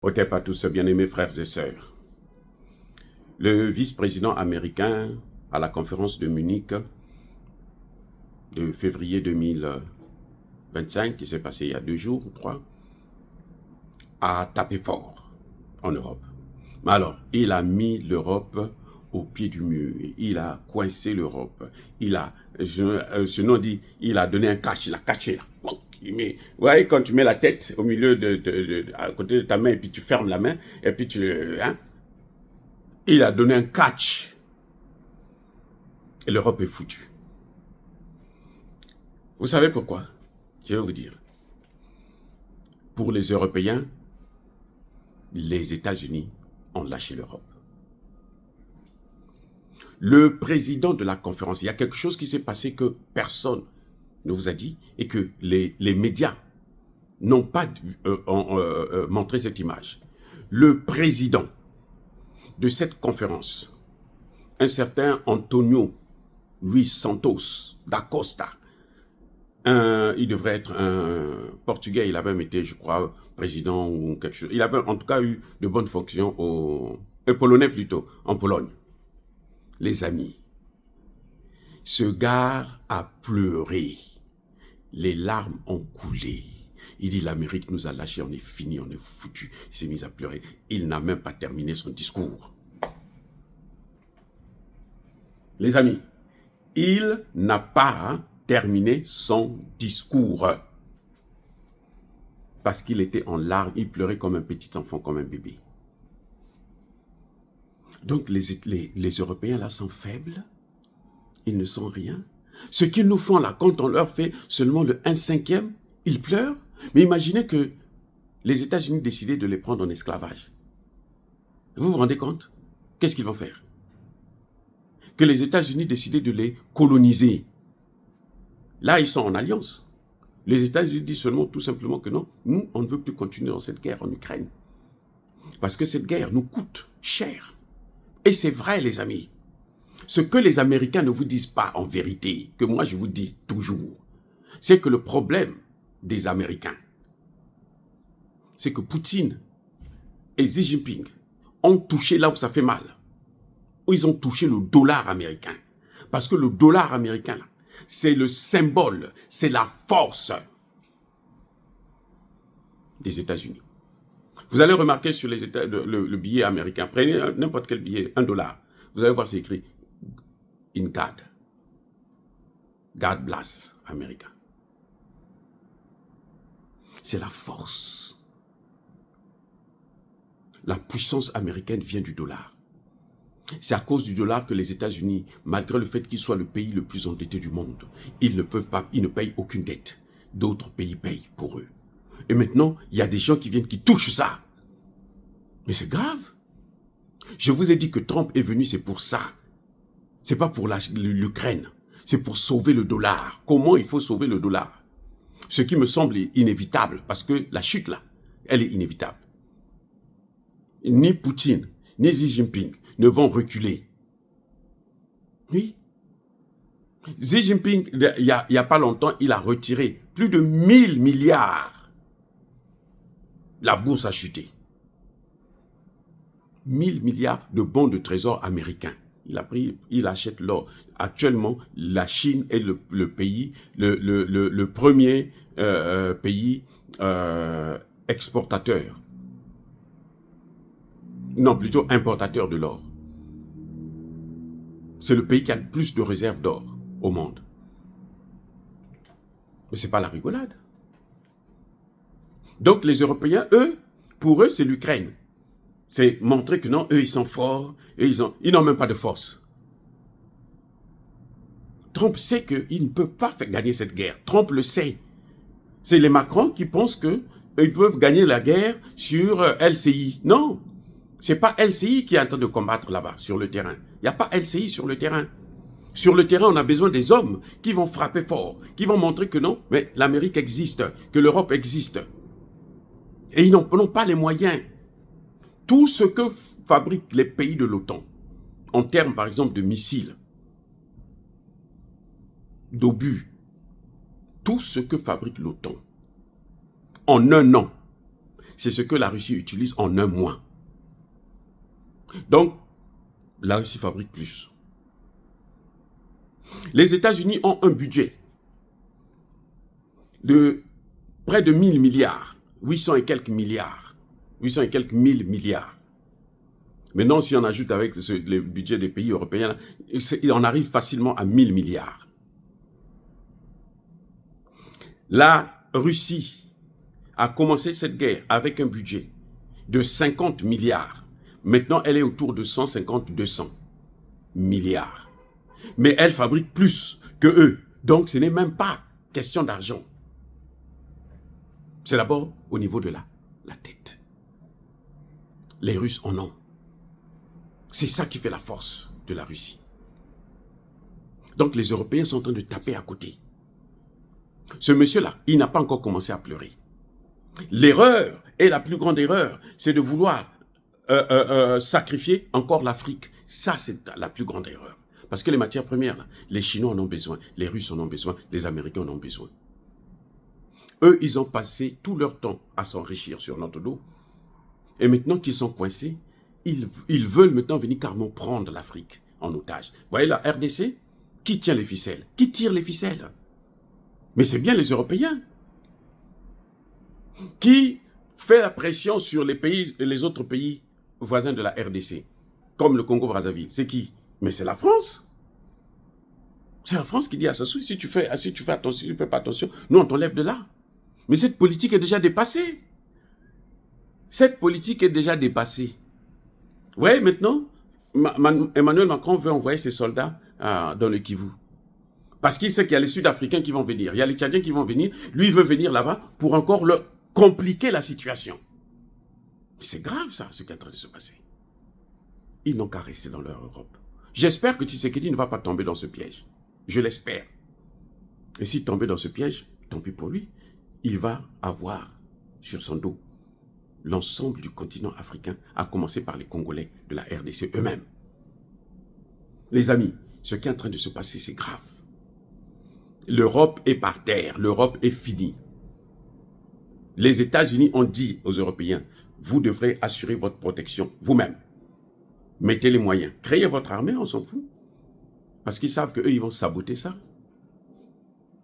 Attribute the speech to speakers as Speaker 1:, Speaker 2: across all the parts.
Speaker 1: Ok, pas tous, bien-aimés frères et sœurs. Le vice-président américain à la conférence de Munich de février 2025, qui s'est passé il y a 2 jours ou 3, a tapé fort en Europe. Mais alors, il a mis l'Europe au pied du mur. Il a coincé l'Europe. Il a, ce nom dit, il a donné un cache, il a caché là. Vous voyez, quand tu mets la tête au milieu à côté de ta main et puis tu fermes la main et puis il a donné un catch. Et l'Europe est foutue. Vous savez pourquoi? Je vais vous dire. Pour les Européens, les États-Unis ont lâché l'Europe. Le président de la conférence, il y a quelque chose qui s'est passé que personne ne vous a dit et que les médias n'ont pas montré cette image. Le président de cette conférence, un certain Antonio Luis Santos da Costa, il devrait être un Portugais, il a même été, je crois, président ou quelque chose. Il avait en tout cas eu de bonnes fonctions Polonais plutôt, en Pologne. Les amis, ce gars a pleuré. Les larmes ont coulé. Il dit, l'Amérique nous a lâchés, on est fini, on est foutu. Il s'est mis à pleurer. Il n'a même pas terminé son discours. Les amis, il n'a pas terminé son discours. Parce qu'il était en larmes, il pleurait comme un petit enfant, comme un bébé. Donc les Européens là sont faibles, ils ne sont rien. Ce qu'ils nous font là, quand on leur fait seulement le 1/5, ils pleurent. Mais imaginez que les États-Unis décidaient de les prendre en esclavage. Vous vous rendez compte? Qu'est-ce qu'ils vont faire? Que les États-Unis décidaient de les coloniser. Là, ils sont en alliance. Les États-Unis disent seulement tout simplement que non, nous, on ne veut plus continuer dans cette guerre en Ukraine. Parce que cette guerre nous coûte cher. Et c'est vrai, les amis. Ce que les Américains ne vous disent pas en vérité, que moi je vous dis toujours, c'est que le problème des Américains, c'est que Poutine et Xi Jinping ont touché là où ça fait mal. Où ils ont touché le dollar américain. Parce que le dollar américain, c'est le symbole, c'est la force des États-Unis. Vous allez remarquer sur le billet américain, prenez n'importe quel billet, $1. Vous allez voir, c'est écrit In God. God bless America. C'est la force. La puissance américaine vient du dollar. C'est à cause du dollar que les États-Unis, malgré le fait qu'ils soient le pays le plus endetté du monde, ils ne payent aucune dette. D'autres pays payent pour eux. Et maintenant, il y a des gens qui viennent, qui touchent ça. Mais c'est grave. Je vous ai dit que Trump est venu, c'est pour ça. C'est pas pour l'Ukraine. C'est pour sauver le dollar. Comment il faut sauver le dollar? Ce qui me semble inévitable, parce que la chute là, elle est inévitable. Ni Poutine, ni Xi Jinping ne vont reculer. Oui. Xi Jinping, il y a pas longtemps, il a retiré plus de 1000 milliards. La bourse a chuté. 1000 milliards de bons de trésor américains. Il achète l'or. Actuellement, la Chine est le pays, le premier pays exportateur. Non, plutôt importateur de l'or. C'est le pays qui a le plus de réserves d'or au monde. Mais ce n'est pas la rigolade. Donc les Européens, eux, pour eux, c'est l'Ukraine. C'est montrer que non, eux, ils sont forts, et ils n'ont même pas de force. Trump sait qu'ils ne peuvent pas faire gagner cette guerre. Trump le sait. C'est les Macron qui pensent qu'ils peuvent gagner la guerre sur LCI. Non, ce n'est pas LCI qui est en train de combattre là-bas, sur le terrain. Il n'y a pas LCI sur le terrain. Sur le terrain, on a besoin des hommes qui vont frapper fort, qui vont montrer que non, mais l'Amérique existe, que l'Europe existe. Et ils n'ont pas les moyens. Tout ce que fabriquent les pays de l'OTAN, en termes par exemple de missiles, d'obus, tout ce que fabrique l'OTAN, en un an, c'est ce que la Russie utilise en un mois. Donc, la Russie fabrique plus. Les États-Unis ont un budget de près de 1000 milliards, 800 et quelques milliards, 800 et quelques 1000 milliards. Maintenant, si on ajoute avec le budget des pays européens, on arrive facilement à 1000 milliards. La Russie a commencé cette guerre avec un budget de 50 milliards. Maintenant, elle est autour de 150-200 milliards. Mais elle fabrique plus que eux. Donc, ce n'est même pas question d'argent. C'est d'abord au niveau de la tête. Les Russes en ont. C'est ça qui fait la force de la Russie. Donc, les Européens sont en train de taper à côté. Ce monsieur-là, il n'a pas encore commencé à pleurer. L'erreur, et la plus grande erreur, c'est de vouloir sacrifier encore l'Afrique. Ça, c'est la plus grande erreur. Parce que les matières premières, là, les Chinois en ont besoin, les Russes en ont besoin, les Américains en ont besoin. Eux, ils ont passé tout leur temps à s'enrichir sur notre dos. Et maintenant qu'ils sont coincés, ils veulent maintenant venir carrément prendre l'Afrique en otage. Vous voyez la RDC? Qui tient les ficelles? Qui tire les ficelles? Mais c'est bien les Européens. Qui fait la pression sur les autres pays voisins de la RDC, comme le Congo-Brazzaville? C'est qui? Mais c'est la France. C'est la France qui dit à Sassou, si tu fais attention, si tu ne fais pas attention, nous on t'enlève de là. Mais cette politique est déjà dépassée. Cette politique est déjà dépassée. Vous voyez maintenant, Emmanuel Macron veut envoyer ses soldats dans le Kivu. Parce qu'il sait qu'il y a les Sud-Africains qui vont venir, il y a les Tchadiens qui vont venir. Lui, il veut venir là-bas pour encore leur compliquer la situation. C'est grave ça, ce qui est en train de se passer. Ils n'ont qu'à rester dans leur Europe. J'espère que Tshisekedi ne va pas tomber dans ce piège. Je l'espère. Et s'il tombait dans ce piège, tant pis pour lui, il va avoir sur son dos l'ensemble du continent africain, à commencer par les Congolais de la RDC eux-mêmes. Les amis, ce qui est en train de se passer, c'est grave. L'Europe est par terre, l'Europe est finie. Les États-Unis ont dit aux Européens, vous devrez assurer votre protection vous-même. Mettez les moyens. Créez votre armée, on s'en fout. Parce qu'ils savent qu'eux, ils vont saboter ça.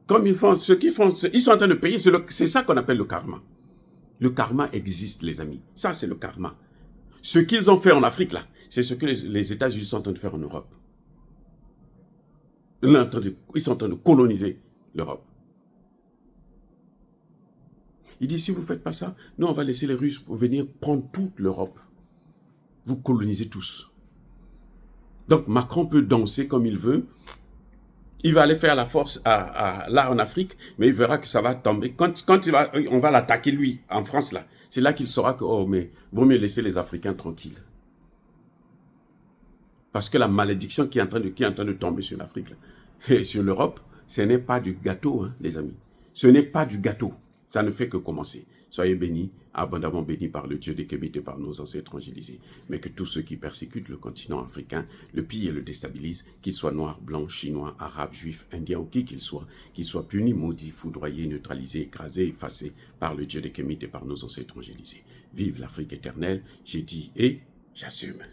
Speaker 1: Comme ils font, ce qu'ils font, ils sont en train de payer, c'est ça qu'on appelle le karma. Le karma existe, les amis. Ça, c'est le karma. Ce qu'ils ont fait en Afrique, là, c'est ce que les États-Unis sont en train de faire en Europe. Ils sont en train de coloniser l'Europe. Il dit, si vous ne faites pas ça, nous, on va laisser les Russes venir prendre toute l'Europe. Vous colonisez tous. Donc, Macron peut danser comme il veut. Il va aller faire la force là en Afrique, mais il verra que ça va tomber. Quand on va l'attaquer, lui, en France, là, c'est là qu'il saura que, oh, mais vaut mieux laisser les Africains tranquilles. Parce que la malédiction qui est en train de tomber sur l'Afrique, et sur l'Europe, ce n'est pas du gâteau, hein, les amis. Ce n'est pas du gâteau. Ça ne fait que commencer. Soyez bénis, abondamment bénis par le Dieu des Kémites et par nos ancêtres évangélisés. Mais que tous ceux qui persécutent le continent africain, le pillent et le déstabilisent, qu'ils soient noirs, blancs, chinois, arabes, juifs, indiens ou qui qu'ils soient punis, maudits, foudroyés, neutralisés, écrasés, effacés par le Dieu des Kémites et par nos ancêtres évangélisés. Vive l'Afrique éternelle, j'ai dit et j'assume.